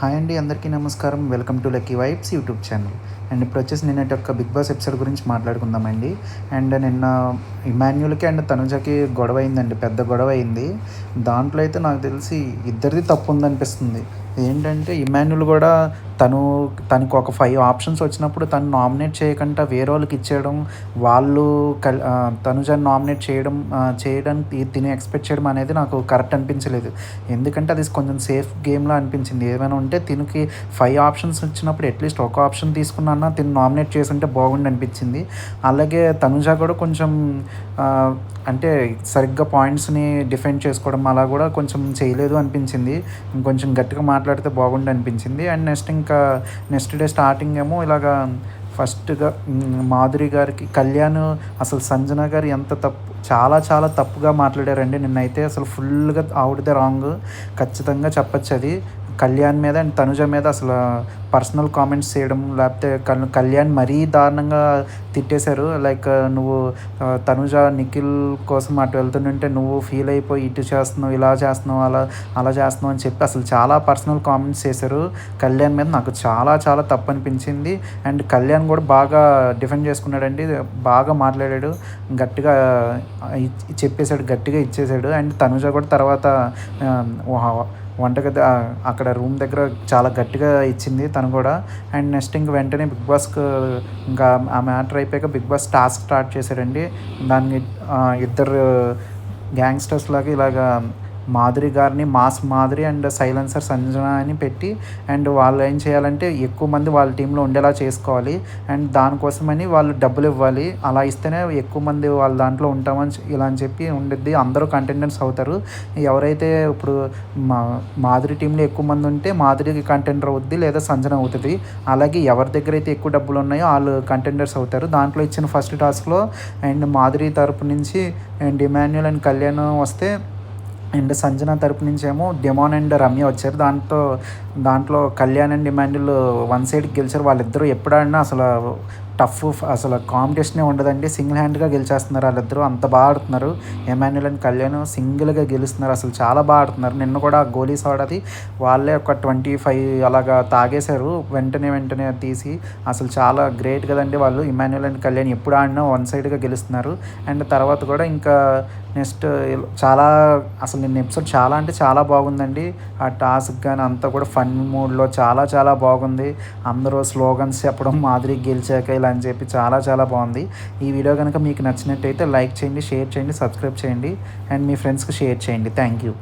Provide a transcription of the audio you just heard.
Hi అండి, అందరికీ నమస్కారం. Welcome to lucky vibes YouTube channel. And ఇప్పుడు వచ్చేసి నిన్నటి యొక్క బిగ్ బాస్ ఎపిసోడ్ గురించి మాట్లాడుకుందామండి. అండ్ నిన్న ఇమాన్యుల్‌కి అండ్ తనుజకి గొడవ అయిందండి. పెద్ద గొడవ అయింది. దాంట్లో అయితే నాకు తెలిసి ఇద్దరిది తప్పు ఉందనిపిస్తుంది. ఏంటంటే ఇమాన్యుల్ కూడా తను తనకు ఒక 5 ఆప్షన్స్ వచ్చినప్పుడు తను నామినేట్ చేయకుండా వేరేళ్ళకి ఇచ్చేయడం, వాళ్ళు తనుజని నామినేట్ చేయడానికి తిని ఎక్స్‌పెక్ట్ చేయడం అనేది నాకు కరెక్ట్ అనిపించలేదు. ఎందుకంటే అది కొంచెం సేఫ్ గేమ్‌లా అనిపించింది. ఏమైనా ఉంటే తినికి 5 ఆప్షన్స్ ఇచ్చినప్పుడు అట్‌లీస్ట్ ఒక ఆప్షన్ తీసుకున్నా తిను నామినేట్ చేసుంటే బాగుండు అనిపించింది. అలాగే తనుజ కూడా కొంచెం అంటే సరిగ్గా పాయింట్స్‌ని డిఫెండ్ చేసుకోవడం అలా కూడా కొంచెం చేయలేదు అనిపించింది. ఇంకొంచెం గట్టిగా మాట్లాడితే బాగుండు అనిపించింది. అండ్ నెక్స్ట్ డే స్టార్టింగ్ ఏమో ఇలాగా ఫస్ట్‌గా మాధురి గారికి కళ్యాణ్ అసలు సంజన గారు ఎంత చాలా చాలా తప్పుగా మాట్లాడారండి నిన్నైతే. అసలు ఫుల్‌గా ఆవిడదే రాంగ్ ఖచ్చితంగా చెప్పొచ్చది. కళ్యాణ్ మీద అండ్ తనుజ మీద అసలు పర్సనల్ కామెంట్స్ చేయడం, లేకపోతే కళ్యాణ్ మరీ దారుణంగా తిట్టేశారు. లైక్ నువ్వు తనుజ నిఖిల్ కోసం అటు వెళ్తుంటే నువ్వు ఫీల్ అయిపోయి ఇటు చేస్తున్నావు, ఇలా చేస్తున్నావు, అలా చేస్తున్నావు అని చెప్పి అసలు చాలా పర్సనల్ కామెంట్స్ చేశారు కళ్యాణ్ మీద. నాకు చాలా చాలా తప్పు అనిపించింది. అండ్ కళ్యాణ్ కూడా బాగా డిఫెండ్ చేసుకున్నాడండి. బాగా మాట్లాడాడు, గట్టిగా చెప్పేశాడు, గట్టిగా ఇచ్చేశాడు. అండ్ తనుజ కూడా తర్వాత వంటగది అక్కడ రూమ్ దగ్గర చాలా గట్టిగా ఇచ్చింది తను కూడా. అండ్ నెక్స్ట్ వెంటనే బిగ్ బాస్‌కు ఇంకా ఆ మ్యాటర్ అయిపోయాక బిగ్ బాస్ టాస్క్ స్టార్ట్ చేశాడండి. దాన్ని ఇద్దరు గ్యాంగ్‌స్టర్స్ లాగా ఇలాగా మాధురి గారిని mass Madhuri and silencer Sanjana అని పెట్టి, అండ్ వాళ్ళు ఏం చేయాలంటే ఎక్కువ మంది వాళ్ళ టీంలో ఉండేలా చేసుకోవాలి. అండ్ దానికోసమని వాళ్ళు డబ్బులు ఇవ్వాలి. అలా ఇస్తేనే ఎక్కువ మంది వాళ్ళ దాంట్లో ఉంటామని ఇలా అని చెప్పి ఉండిద్ది. అందరూ కంటెండర్స్ అవుతారు. ఎవరైతే ఇప్పుడు మాధురి టీంలో ఎక్కువ మంది ఉంటే మాధురికి కంటెండర్ అవుద్ది, లేదా సంజన అవుతుంది. అలాగే ఎవరి దగ్గర అయితే ఎక్కువ డబ్బులు ఉన్నాయో వాళ్ళు కంటెండర్స్ అవుతారు. దాంట్లో ఇచ్చిన ఫస్ట్ టాస్క్లో అండ్ మాధురి తరపు నుంచి అండ్ ఇమాన్యుల్ అండ్ కళ్యాణ్ వస్తే, అండ్ సంజన తరపు నుంచి ఏమో డెమాన్ అండ్ రమ్య వచ్చారు. దాంట్లో కళ్యాణ్ అండ్ ఇమాన్యుల్ వన్ సైడ్కి గెలిచారు. వాళ్ళిద్దరూ ఎప్పుడైనా అసలు అసలు కాంపిటీషనే ఉండదండి. సింగిల్ హ్యాండ్గా గెలిచేస్తున్నారు వాళ్ళిద్దరూ. అంత బాగా ఆడుతున్నారు. ఇమాన్యుల్ అండ్ కళ్యాణ్ సింగిల్గా గెలుస్తున్నారు. అసలు చాలా బాగా ఆడుతున్నారు. నిన్న కూడా గోలీ సోడాది వాళ్ళే ఒక 25 అలాగా తాగేశారు వెంటనే తీసి. అసలు చాలా గ్రేట్ కదండి వాళ్ళు. ఇమాన్యుల్ అండ్ కళ్యాణ్ ఎప్పుడు ఆడినా వన్ సైడ్గా గెలుస్తున్నారు. అండ్ తర్వాత కూడా ఇంకా నెక్స్ట్ చాలా అసలు నిన్న ఎపిసోడ్ చాలా అంటే చాలా బాగుందండి. ఆ టాస్క్ కానీ అంతా కూడా ఫన్ మూడ్లో చాలా చాలా బాగుంది. అందరూ స్లోగన్స్ చెప్పడం మాదిరి గెలిచాక ఇలా అని చెప్పి చాలా చాలా బాగుంది. ఈ వీడియో కనుక మీకు నచ్చినట్టయితే లైక్ చేయండి, షేర్ చేయండి, సబ్స్క్రైబ్ చేయండి, అండ్ మీ ఫ్రెండ్స్కి షేర్ చేయండి. Thank you.